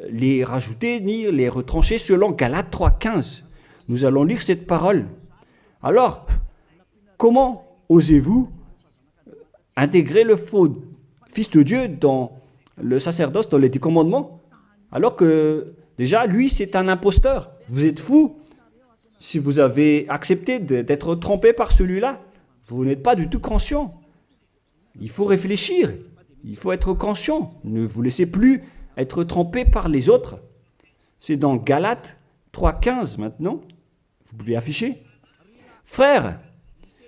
A: les rajouter ni les retrancher selon Galates 3.15. Nous allons lire cette parole. Alors, comment osez-vous intégrer le faux Fils de Dieu dans le sacerdoce, dans les 10 commandements, alors que déjà, lui, c'est un imposteur. Vous êtes fou. Si vous avez accepté d'être trompé par celui-là, vous n'êtes pas du tout conscient. Il faut réfléchir. Il faut être conscient. Ne vous laissez plus être trompé par les autres. C'est dans Galates 3,15 maintenant. Vous pouvez afficher. Frères,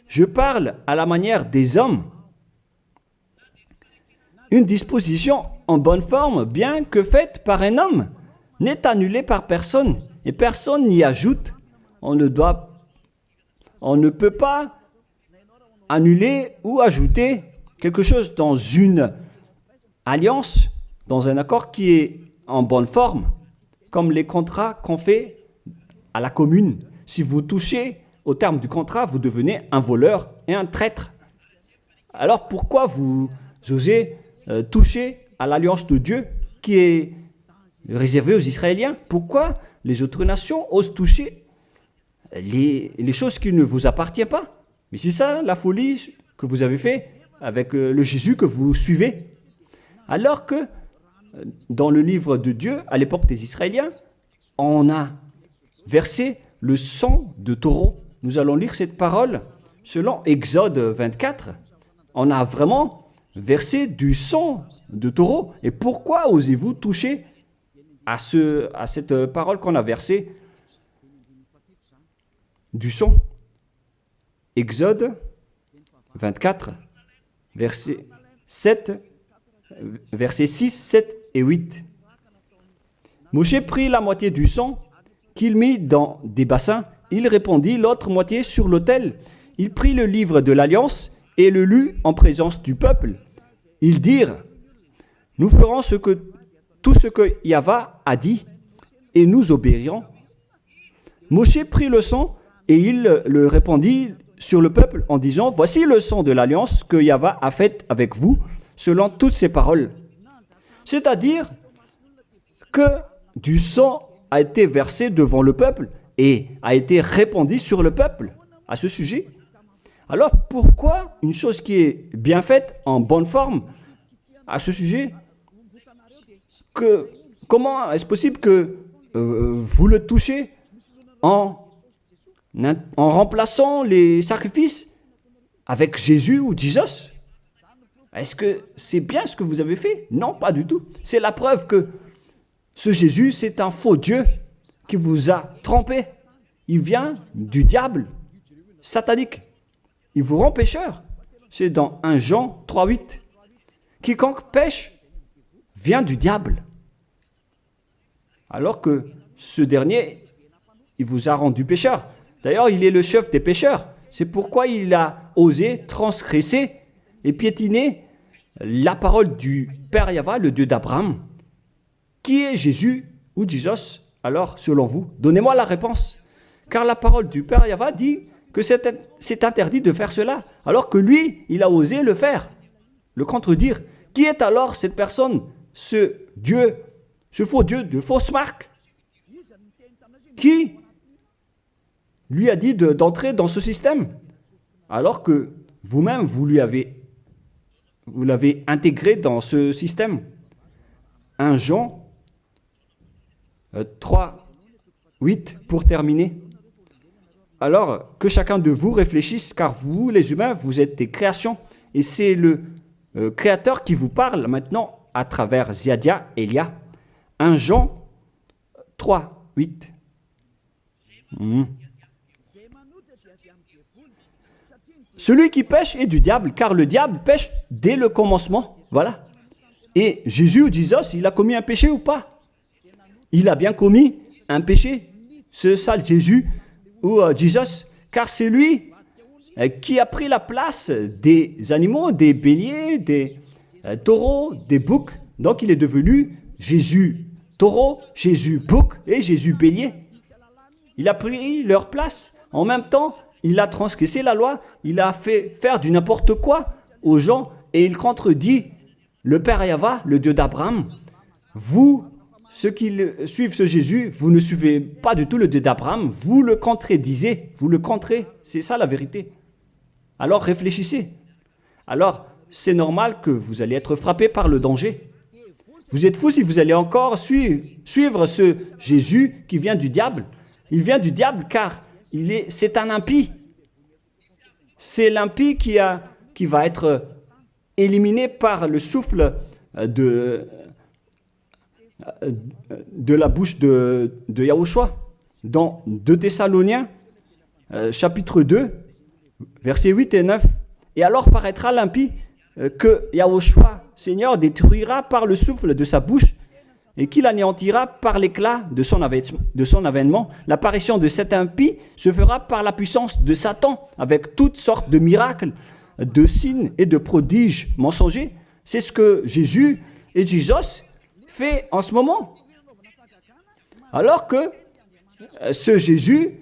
A: je parle à la manière des hommes. Une disposition en bonne forme, bien que faite par un homme, n'est annulée par personne et personne n'y ajoute. On ne peut pas annuler ou ajouter quelque chose dans une alliance, dans un accord qui est en bonne forme, comme les contrats qu'on fait à la commune. Si vous touchez au terme du contrat, vous devenez un voleur et un traître. Alors pourquoi vous osez toucher à l'alliance de Dieu qui est réservée aux Israéliens? Pourquoi les autres nations osent toucher les choses qui ne vous appartiennent pas? Mais c'est ça la folie que vous avez fait avec le Jésus que vous suivez. Alors que dans le livre de Dieu, à l'époque des Israéliens, on a versé le sang de taureau. Nous allons lire cette parole selon Exode 24. On a vraiment versé du sang de taureau. Et pourquoi osez-vous toucher à cette parole qu'on a versée du sang? Exode 24, versets 6, 7 et 8. Moïse prit la moitié du sang qu'il mit dans des bassins. Il répandit l'autre moitié sur l'autel. Il prit le livre de l'Alliance et le lut en présence du peuple. Ils dirent, nous ferons tout ce que Yahvé a dit et nous obéirons. Moïse prit le sang et il le répandit sur le peuple en disant, voici le sang de l'alliance que Yahvé a faite avec vous, selon toutes ses paroles. C'est-à-dire que du sang a été versé devant le peuple et a été répandu sur le peuple à ce sujet. Alors pourquoi une chose qui est bien faite, en bonne forme, à ce sujet, comment est-ce possible que vous le touchez en remplaçant les sacrifices avec Jésus ou Jesus? Est-ce que c'est bien ce que vous avez fait? Non, pas du tout. C'est la preuve que ce Jésus, c'est un faux Dieu qui vous a trompé. Il vient du diable satanique. Il vous rend pécheur. C'est dans 1 Jean 3,8. Quiconque pêche vient du diable. Alors que ce dernier, il vous a rendu pécheur. D'ailleurs, il est le chef des pécheurs. C'est pourquoi il a osé transgresser et piétiner la parole du Père Yahvé, le Dieu d'Abraham. Qui est Jésus ou Jesus? Alors, selon vous, donnez-moi la réponse. Car la parole du Père Yahvé dit que c'est interdit de faire cela, alors que lui, il a osé le faire, le contredire. Qui est alors cette personne, ce Dieu, ce faux Dieu de fausse marque? Qui lui a dit d'entrer dans ce système, alors que vous-même, vous l'avez intégré dans ce système? 1 Jean 3, 8 pour terminer. Alors, que chacun de vous réfléchisse, car vous, les humains, vous êtes des créations. Et c'est le Créateur qui vous parle maintenant à travers Ziadia Elia. 1 Jean 3, 8. Celui qui pêche est du diable, car le diable pêche dès le commencement. Voilà. Et Jésus ou Jesus, il a commis un péché ou pas? Il a bien commis un péché, ce sale Jésus ou Jesus, car c'est lui qui a pris la place des animaux, des béliers, des taureaux, des boucs. Donc il est devenu Jésus taureau, Jésus bouc et Jésus bélier. Il a pris leur place. En même temps, il a transgressé la loi, il a fait faire du n'importe quoi aux gens et il contredit le Père Yahvé, le Dieu d'Abraham. Vous, ceux qui suivent ce Jésus, vous ne suivez pas du tout le Dieu d'Abraham, vous le contredisez, vous le contrez, c'est ça la vérité. Alors réfléchissez. Alors, c'est normal que vous allez être frappé par le danger. Vous êtes fous si vous allez encore suivre ce Jésus qui vient du diable. Il vient du diable car c'est un impie. C'est l'impie qui va être éliminés par le souffle de la bouche de Yahushua. Dans 2 Thessaloniens, chapitre 2, versets 8 et 9. Et alors paraîtra l'impie que Yahushua, Seigneur, détruira par le souffle de sa bouche et qu'il anéantira par l'éclat de son avènement. L'apparition de cet impie se fera par la puissance de Satan, avec toutes sortes de miracles, de signes et de prodiges mensongers. C'est ce que Jésus et Jesus fait en ce moment. Alors que ce Jésus,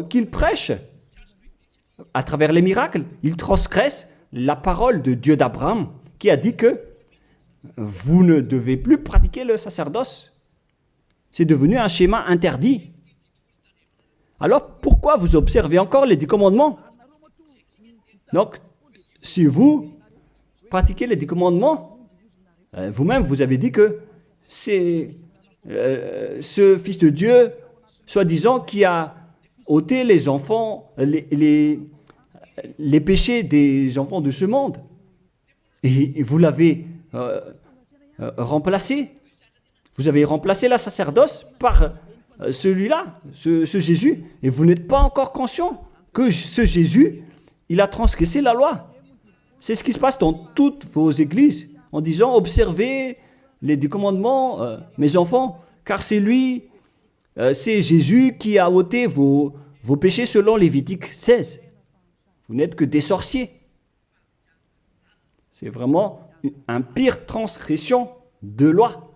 A: qu'il prêche à travers les miracles, il transgresse la parole de Dieu d'Abraham, qui a dit que vous ne devez plus pratiquer le sacerdoce. C'est devenu un schéma interdit. Alors, pourquoi vous observez encore les 10 commandements? Donc, si vous pratiquez les 10 commandements, vous-même, vous avez dit que c'est ce Fils de Dieu, soi-disant, qui a ôté les enfants, les péchés des enfants de ce monde. Et vous l'avez remplacé. Vous avez remplacé la sacerdoce par celui-là, ce Jésus. Et vous n'êtes pas encore conscient que ce Jésus, il a transgressé la loi. C'est ce qui se passe dans toutes vos églises, en disant, observez les 10 commandements, mes enfants, car c'est lui, c'est Jésus qui a ôté vos péchés selon Lévitique 16. Vous n'êtes que des sorciers. C'est vraiment une pire transgression de loi.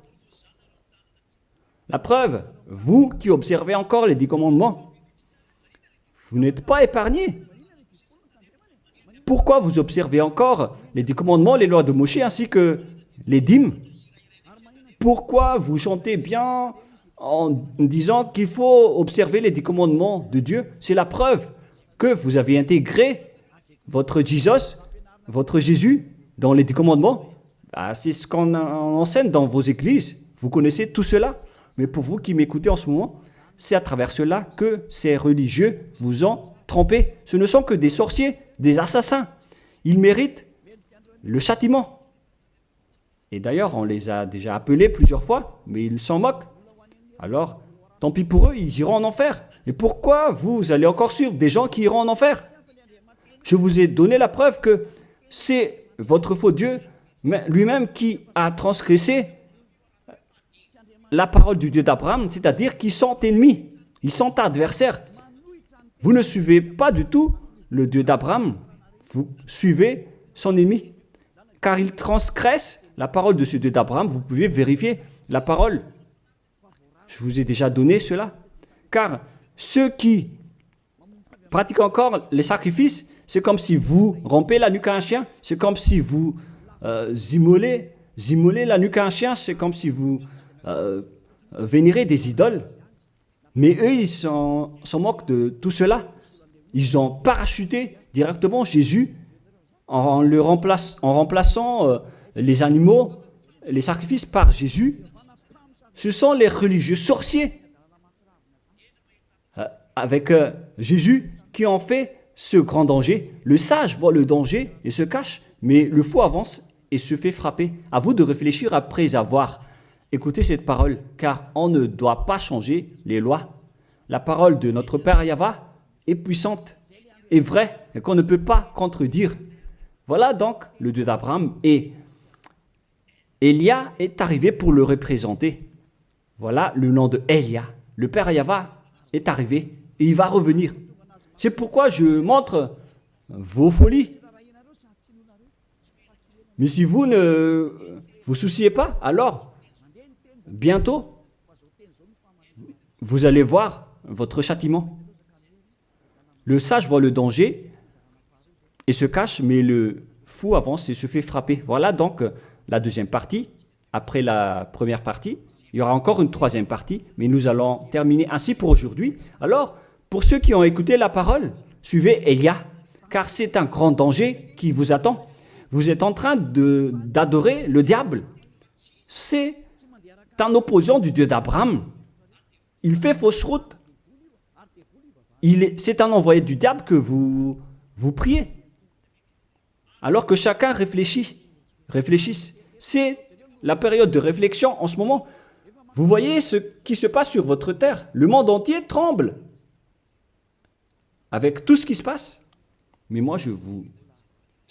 A: La preuve, vous qui observez encore les 10 commandements, vous n'êtes pas épargnés. Pourquoi vous observez encore les 10 commandements, les lois de Moïse ainsi que les dîmes? Pourquoi vous chantez bien en disant qu'il faut observer les 10 commandements de Dieu? C'est la preuve que vous avez intégré votre Jesus, votre Jésus, dans les 10 commandements. C'est ce qu'on enseigne dans vos églises. Vous connaissez tout cela. Mais pour vous qui m'écoutez en ce moment, c'est à travers cela que ces religieux vous ont trompé. Ce ne sont que des sorciers, des assassins. Ils méritent le châtiment. Et d'ailleurs, on les a déjà appelés plusieurs fois, mais ils s'en moquent. Alors, tant pis pour eux, ils iront en enfer. Et pourquoi vous allez encore suivre des gens qui iront en enfer? Je vous ai donné la preuve que c'est votre faux Dieu lui-même qui a transgressé la parole du Dieu d'Abraham, c'est-à-dire qu'ils sont ennemis, ils sont adversaires. Vous ne suivez pas du tout le Dieu d'Abraham, vous suivez son ennemi, car il transgresse la parole de ce Dieu d'Abraham. Vous pouvez vérifier la parole. Je vous ai déjà donné cela. Car ceux qui pratiquent encore les sacrifices, c'est comme si vous rompez la nuque à un chien, c'est comme si vous immolez la nuque à un chien, c'est comme si vous vénérez des idoles. Mais eux, ils s'en moquent de tout cela. Ils ont parachuté directement Jésus en remplaçant les animaux, les sacrifices par Jésus. Ce sont les religieux sorciers avec Jésus qui ont fait ce grand danger. Le sage voit le danger et se cache, mais le fou avance et se fait frapper. À vous de réfléchir après avoir écouté cette parole, car on ne doit pas changer les lois. La parole de notre Père Yahva est puissante et vraie et qu'on ne peut pas contredire. Voilà donc le Dieu d'Abraham, et Élia est arrivé pour le représenter. Voilà le nom de Élia. Le Père Yahva est arrivé et il va revenir. C'est pourquoi je montre vos folies. Mais si vous ne vous souciez pas, alors bientôt vous allez voir votre châtiment. Le sage voit le danger et se cache, mais le fou avance et se fait frapper. Voilà donc la deuxième partie. Après la première partie, il y aura encore une troisième partie, mais nous allons terminer ainsi pour aujourd'hui. Alors, pour ceux qui ont écouté la parole, suivez Élia, car c'est un grand danger qui vous attend. Vous êtes en train d'adorer le diable. C'est un opposant du Dieu d'Abraham. Il fait fausse route. C'est un envoyé du diable que vous priez. Alors que chacun réfléchisse. C'est la période de réflexion en ce moment. Vous voyez ce qui se passe sur votre terre. Le monde entier tremble avec tout ce qui se passe. Mais moi, je vous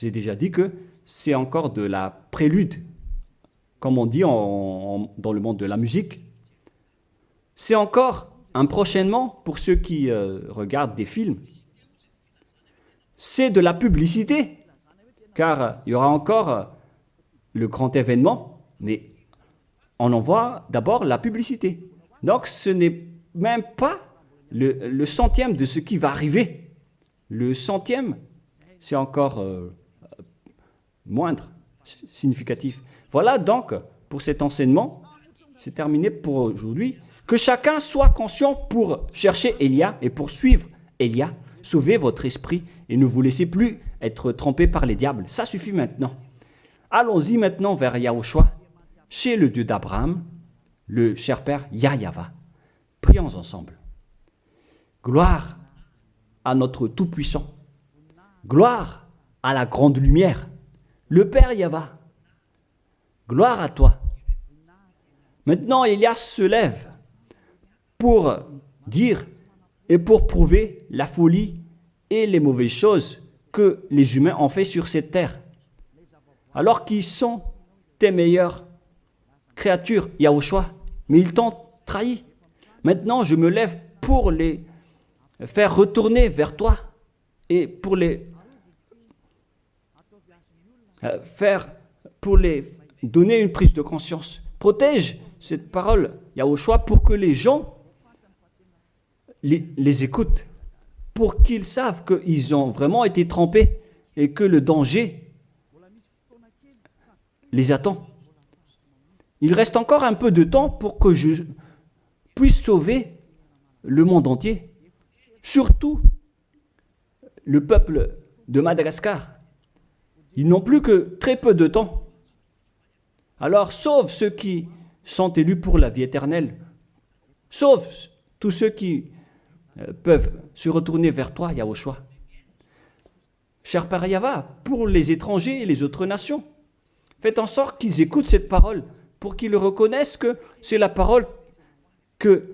A: ai déjà dit que c'est encore de la prélude, comme on dit dans le monde de la musique. C'est encore un prochainement pour ceux qui regardent des films. C'est de la publicité, car il y aura encore le grand événement, mais on en voit d'abord la publicité. Donc ce n'est même pas le centième de ce qui va arriver. Le centième, c'est encore moindre, significatif. Voilà donc pour cet enseignement, c'est terminé pour aujourd'hui. Que chacun soit conscient pour chercher Élia et pour suivre Élia. Sauvez votre esprit et ne vous laissez plus être trompé par les diables. Ça suffit maintenant. Allons-y maintenant vers Yahushua, chez le Dieu d'Abraham, le cher Père Yahweh. Prions ensemble. Gloire à notre Tout-Puissant. Gloire à la grande lumière, le Père Yahweh. Gloire à toi. Maintenant, Élia se lève pour dire et pour prouver la folie et les mauvaises choses que les humains ont fait sur cette terre. Alors qu'ils sont tes meilleures créatures, Yahushua, mais ils t'ont trahi. Maintenant, je me lève pour les faire retourner vers toi et pour les donner une prise de conscience. Protège cette parole, Yahushua, pour que les gens les écoutent, pour qu'ils savent qu'ils ont vraiment été trempés et que le danger les attend. Il reste encore un peu de temps pour que je puisse sauver le monde entier, surtout le peuple de Madagascar. Ils n'ont plus que très peu de temps. Alors sauve ceux qui sont élus pour la vie éternelle. Sauve tous ceux qui peuvent se retourner vers toi, Yahushua. Cher Père Yahweh, pour les étrangers et les autres nations, faites en sorte qu'ils écoutent cette parole, pour qu'ils reconnaissent que c'est la parole que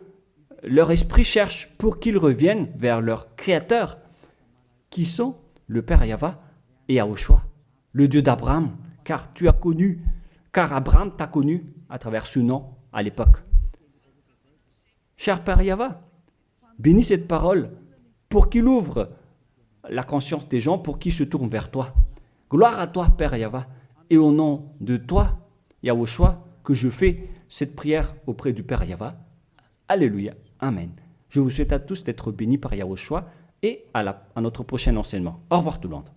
A: leur esprit cherche, pour qu'ils reviennent vers leur Créateur, qui sont le Père Yahweh et Yahushua, le Dieu d'Abraham, car Abraham t'a connu à travers ce nom à l'époque. Cher Père Yahweh, bénis cette parole pour qu'il ouvre la conscience des gens, pour qu'ils se tournent vers toi. Gloire à toi, Père Yahweh, et au nom de toi, Yahushua, que je fais cette prière auprès du Père Yahweh. Alléluia. Amen. Je vous souhaite à tous d'être bénis par Yahushua et à notre prochain enseignement. Au revoir tout le monde.